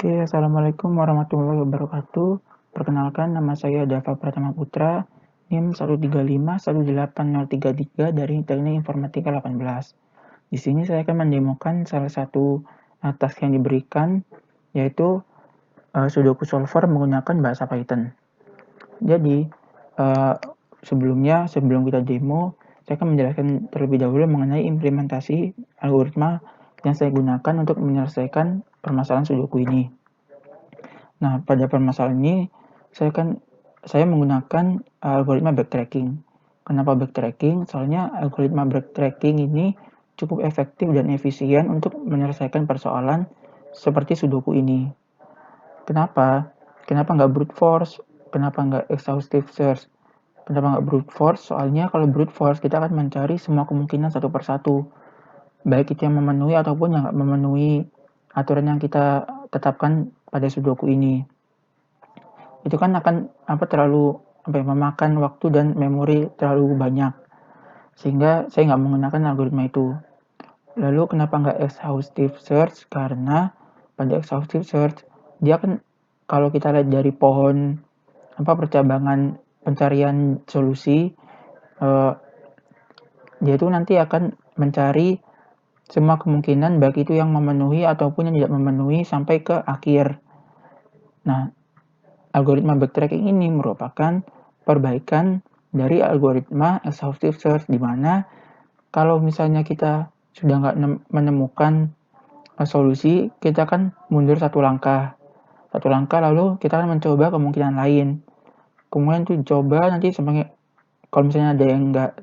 Oke, assalamualaikum warahmatullahi wabarakatuh. Perkenalkan, nama saya Dava Pratama Putra, NIM 1351803 dari Teknik Informatika 18. Di sini saya akan mendemokan salah satu task yang diberikan, yaitu Sudoku solver menggunakan bahasa Python. Jadi, sebelum kita demo, saya akan menjelaskan terlebih dahulu mengenai implementasi algoritma yang saya gunakan untuk menyelesaikan permasalahan Sudoku ini. Nah, pada permasalahan ini saya menggunakan algoritma backtracking. Kenapa backtracking? Soalnya algoritma backtracking ini cukup efektif dan efisien untuk menyelesaikan persoalan seperti Sudoku ini. Kenapa? Kenapa nggak brute force? Kenapa nggak exhaustive search? Kenapa nggak brute force? Soalnya kalau brute force kita akan mencari semua kemungkinan satu persatu, baik itu yang memenuhi ataupun yang nggak memenuhi aturan yang kita tetapkan pada Sudoku ini. Itu kan akan memakan waktu dan memori terlalu banyak, sehingga saya nggak menggunakan algoritma itu. Lalu kenapa nggak exhaustive search? Karena pada exhaustive search dia kan, kalau kita lihat dari pohon percabangan pencarian solusi, dia itu nanti akan mencari semua kemungkinan baik itu yang memenuhi ataupun yang tidak memenuhi sampai ke akhir. Nah, algoritma backtracking ini merupakan perbaikan dari algoritma exhaustive search, di mana kalau misalnya kita sudah nggak menemukan solusi, kita akan mundur satu langkah lalu kita akan mencoba kemungkinan lain. Kemudian itu coba nanti sampai kalau misalnya ada yang nggak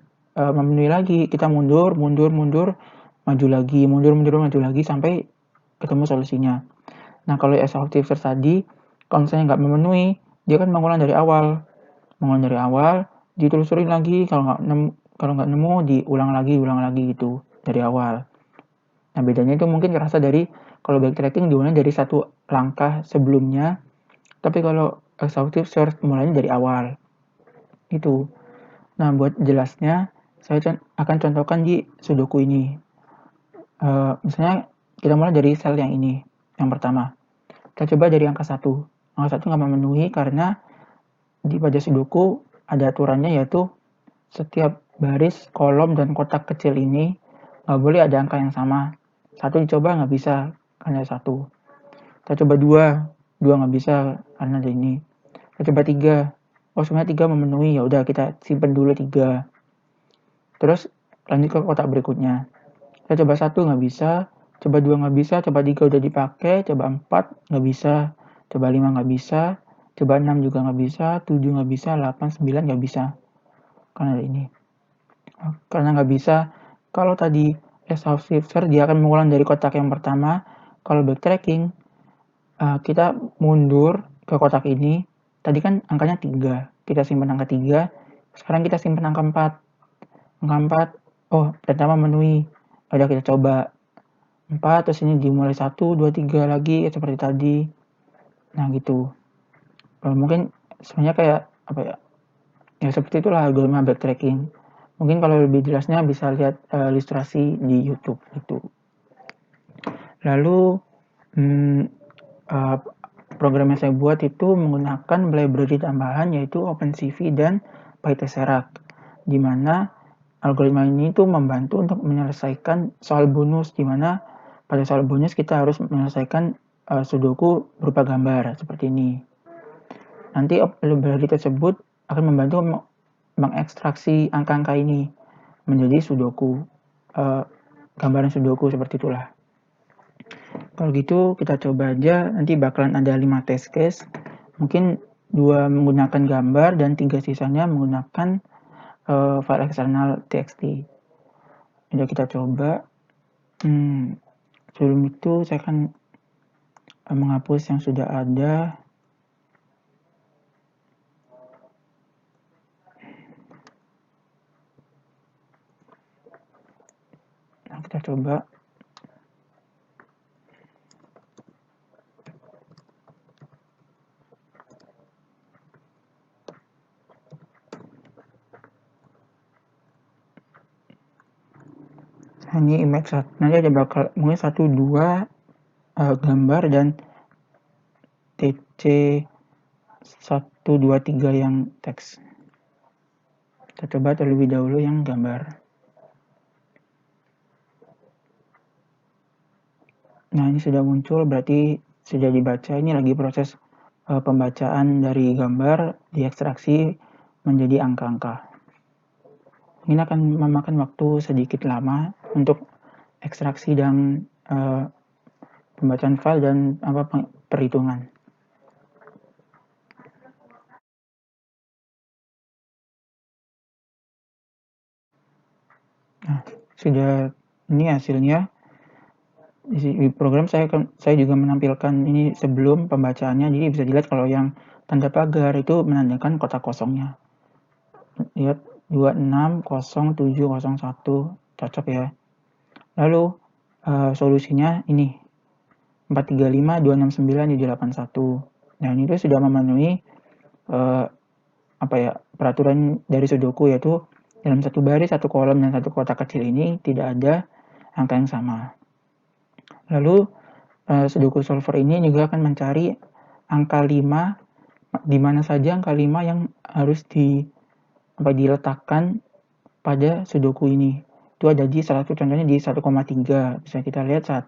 memenuhi lagi, kita mundur, maju lagi sampai ketemu solusinya. Nah, kalau exhaustive search tadi, kalau misalnya nggak memenuhi, dia kan mengulang dari awal, ditelusurin lagi, kalau nggak nemu, diulang lagi gitu dari awal. Nah, bedanya itu mungkin kerasa dari kalau backtracking dimulai dari satu langkah sebelumnya, tapi kalau exhaustive search mulainya dari awal. Itu. Nah, buat jelasnya, saya akan contohkan di Sudoku ini. Misalnya kita mulai dari sel yang ini, yang pertama. Kita coba dari angka 1. Angka 1 nggak memenuhi karena pada Sudoku ada aturannya, yaitu setiap baris, kolom, dan kotak kecil ini nggak boleh ada angka yang sama. 1 dicoba nggak bisa karena 1. Kita coba 2 nggak bisa karena ada ini. Kita coba 3. Oh, sebenarnya 3 memenuhi, ya udah kita simpen dulu 3. Terus lanjut ke kotak berikutnya. Kita coba 1 nggak bisa, coba 2 nggak bisa, coba 3 udah dipakai, coba 4 nggak bisa, coba 5 nggak bisa, coba 6 juga nggak bisa, 7 nggak bisa, 8, 9 nggak bisa. Karena ada ini. Karena nggak bisa, kalau tadi exhaustive search dia akan mengulang dari kotak yang pertama. Kalau backtracking, kita mundur ke kotak ini. Tadi kan angkanya 3, kita simpan angka 3. Sekarang kita simpan angka 4. Angka 4, oh pertama memenuhi. Udah kita coba 4, terus ini dimulai 1, 2, 3 lagi seperti tadi. Nah gitu. Mungkin sebenarnya kayak ya seperti itulah algoritma backtracking. Mungkin kalau lebih jelasnya bisa lihat ilustrasi di YouTube gitu. Lalu program yang saya buat itu menggunakan library tambahan, yaitu OpenCV dan PyTesseract, di mana algoritma ini tuh membantu untuk menyelesaikan soal bonus, di mana pada soal bonus kita harus menyelesaikan Sudoku berupa gambar seperti ini. Nanti library tersebut akan membantu mengekstraksi angka-angka ini menjadi Sudoku, gambaran Sudoku seperti itulah. Kalau gitu kita coba aja, nanti bakalan ada 5 test case. Mungkin 2 menggunakan gambar dan 3 sisanya menggunakan file eksternal txt. Jadi kita coba. Sebelum itu saya akan menghapus yang sudah ada. Nah, kita coba. Ini image nanti ada bakal mungkin 1, 2 gambar dan TC 123 yang teks. Kita coba terlebih dahulu yang gambar. Nah, ini sudah muncul, berarti sudah dibaca. Ini lagi proses pembacaan dari gambar, diekstraksi menjadi angka-angka. Ini akan memakan waktu sedikit lama untuk ekstraksi dan pembacaan file dan perhitungan. Nah, sudah ini hasilnya. Di program saya juga menampilkan ini sebelum pembacaannya, jadi bisa dilihat kalau yang tanda pagar itu menandakan kotak kosongnya. Lihat 260701, cocok ya. Lalu solusinya ini 435269781. Nah, ini tuh sudah memenuhi peraturan dari Sudoku, yaitu dalam satu baris, satu kolom, dan satu kotak kecil ini tidak ada angka yang sama. Lalu Sudoku solver ini juga akan mencari angka 5, di mana saja angka 5 yang harus diletakkan pada Sudoku ini. Itu ada di salah satu contohnya di 1,3. Bisa kita lihat 1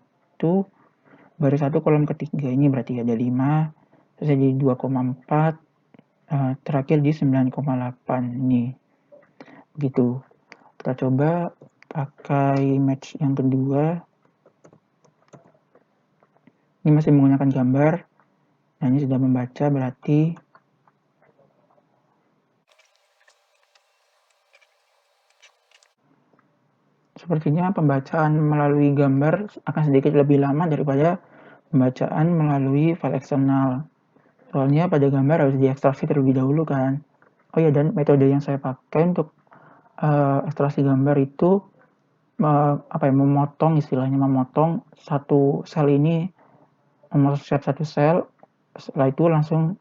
baris 1 kolom ketiga, ini berarti ada 5, terus jadi 2,4, terakhir di 9,8 ini. Begitu. Kita coba pakai match yang kedua. Ini masih menggunakan gambar. Nah, ini sudah membaca, berarti sepertinya pembacaan melalui gambar akan sedikit lebih lama daripada pembacaan melalui file eksternal. Soalnya pada gambar harus diekstraksi terlebih dahulu kan. Oh ya, dan metode yang saya pakai untuk ekstraksi gambar itu memotong, istilahnya memotong satu sel ini, memotong satu sel, setelah itu langsung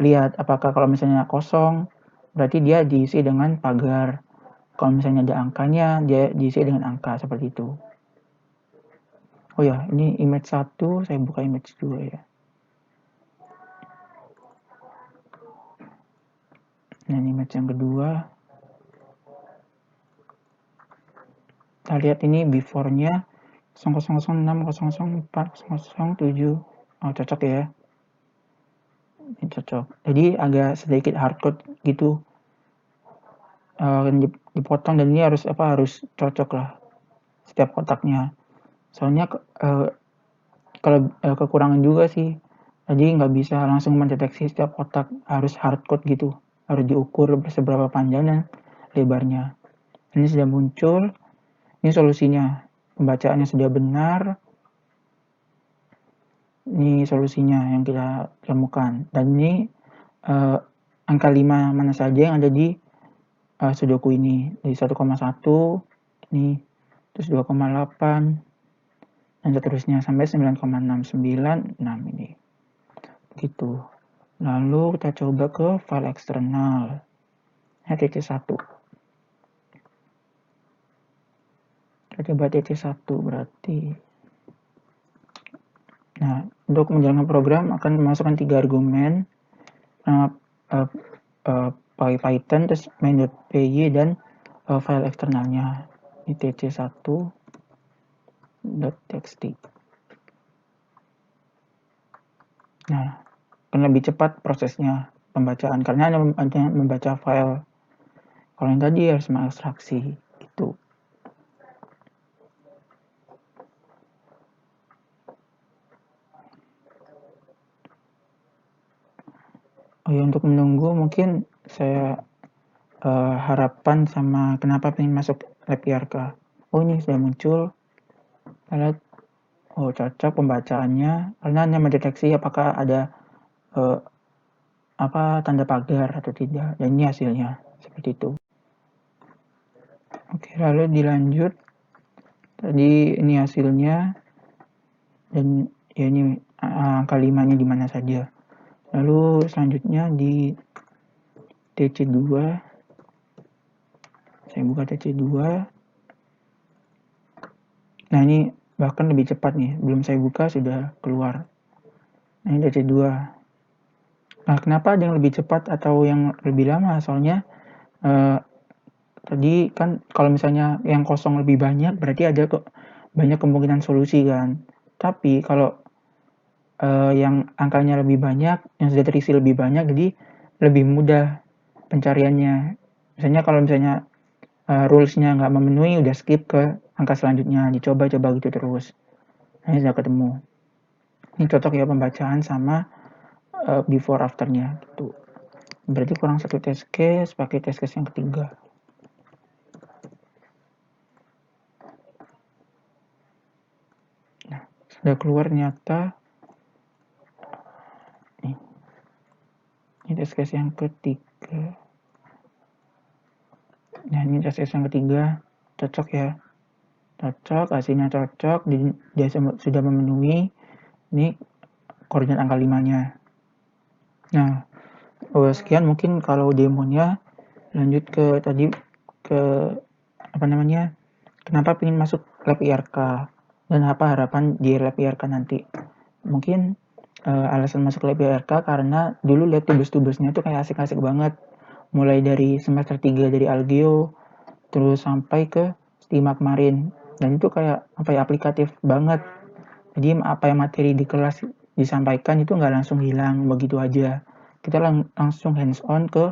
lihat apakah kalau misalnya kosong berarti dia diisi dengan pagar, kalau misalnya ada angkanya dia diisi dengan angka, seperti itu. Oh ya, ini image 1, saya buka image 2 ya. Nah, ini image yang kedua. Kita lihat ini before-nya 0006, 004, 007. Oh, cocok ya. Ini cocok. Jadi agak sedikit hardcode gitu. Dipotong, dan ini harus cocok lah setiap kotaknya. Soalnya kalau kekurangan juga sih. Jadi nggak bisa langsung mendeteksi setiap kotak, harus hardcode gitu. Harus diukur seberapa panjang dan lebarnya. Ini sudah muncul. Ini solusinya. Pembacaannya sudah benar. Ini solusinya yang kita temukan. Dan ini angka 5 mana saja yang ada di Sudoku ini. Dari 1,1 ini, terus 2,8 dan seterusnya sampai 9,696 ini. Gitu. Lalu kita coba ke file eksternal. TC1. Kita coba TC1 berarti. Nah, untuk menjalankan program akan memasukkan 3 argumen. Pakai Python, terus main.py dan file eksternalnya. Ini tc1.txt. Nah, akan lebih cepat prosesnya pembacaan karena hanya membaca file. Kalau yang tadi harus mengekstraksi gitu. Oh ya, untuk menunggu mungkin saya harapan sama kenapa pengen masuk lab IRK. Oh, ini sudah muncul. Kita lihat, oh cocok pembacaannya karena hanya mendeteksi apakah ada tanda pagar atau tidak, dan ini hasilnya seperti itu. Oke, lalu dilanjut. Tadi ini hasilnya, dan ya ini angka 5-nya di mana saja. Lalu selanjutnya di TC2, saya buka TC2. Nah, ini bahkan lebih cepat nih, belum saya buka sudah keluar. Nah, ini DC2. Nah, kenapa ada yang lebih cepat atau yang lebih lama? Soalnya tadi kan kalau misalnya yang kosong lebih banyak berarti ada kok banyak kemungkinan solusi kan. Tapi kalau yang angkanya lebih banyak, yang sudah terisi lebih banyak, jadi lebih mudah pencariannya. Misalnya kalau misalnya rules-nya nggak memenuhi, udah skip ke angka selanjutnya, dicoba-coba gitu terus. Nah, ini sudah ketemu. Ini cocok ya pembacaan sama before after-nya gitu. Berarti kurang satu test case, pakai test case yang ketiga. Nah, sudah keluar nyata. Nih, ini test case yang ketiga. Nah, ini test case yang ketiga, cocok ya. Cocok, hasilnya cocok, dia sudah memenuhi ini koordinat angka 5-nya. Nah, sekian mungkin kalau demonya. Lanjut ke tadi ke apa namanya? Kenapa pengen masuk lab IRK dan apa harapan di lab IRK nanti? Mungkin alasan masuk lab IRK karena dulu lihat tugas-tugasnya tuh kayak asik-asik banget. Mulai dari semester 3 dari Algeo terus sampai ke Stima kemarin. Dan itu kayak apa ya, aplikatif banget. Jadi apa yang materi di kelas disampaikan itu nggak langsung hilang begitu aja. Kita langsung hands on ke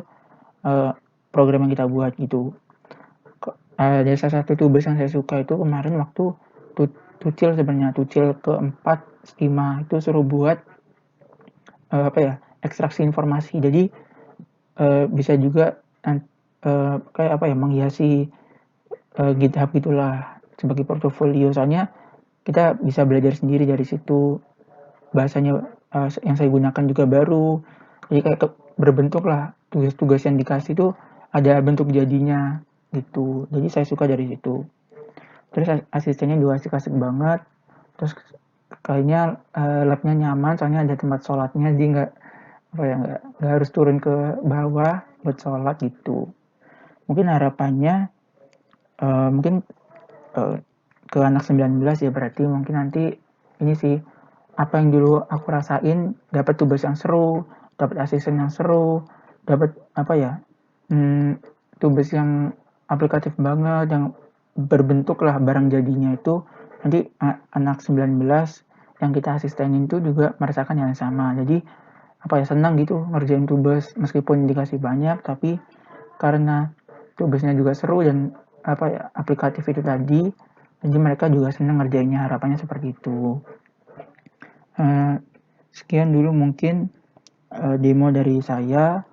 program yang kita buat gitu. Ada salah satu tugas yang saya suka itu kemarin waktu tucil sebenarnya tucil keempat Stima itu suruh buat apa ya, ekstraksi informasi. Jadi bisa juga kayak apa ya, menghiasi GitHub gitulah sebagai portofolio. Soalnya kita bisa belajar sendiri dari situ. Bahasanya yang saya gunakan juga baru. Jadi kayak berbentuk lah tugas-tugas yang dikasih tuh ada bentuk jadinya gitu. Jadi saya suka dari situ. Terus asistennya juga asik-asik banget. Terus kayaknya labnya nyaman soalnya ada tempat sholatnya, jadi nggak harus turun ke bawah buat sholat gitu. Mungkin harapannya mungkin ke anak 19 ya, berarti mungkin nanti ini sih apa yang dulu aku rasain, dapat tugas yang seru, dapat asisten yang seru, dapat apa ya, tugas yang aplikatif banget, yang berbentuk lah barang jadinya itu. Nanti anak 19 yang kita asistenin itu juga merasakan yang sama. Jadi apa ya, senang gitu ngerjain tugas meskipun dikasih banyak, tapi karena tugasnya juga seru dan apa ya, aplikatif itu tadi, jadi mereka juga senang ngerjainnya. Harapannya seperti itu. Sekian dulu mungkin demo dari saya.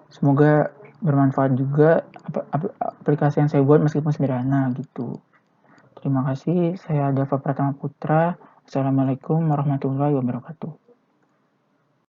Semoga bermanfaat juga aplikasi yang saya buat meskipun sederhana gitu. Terima kasih. Saya Dava Pratama Putra. Assalamualaikum warahmatullahi wabarakatuh.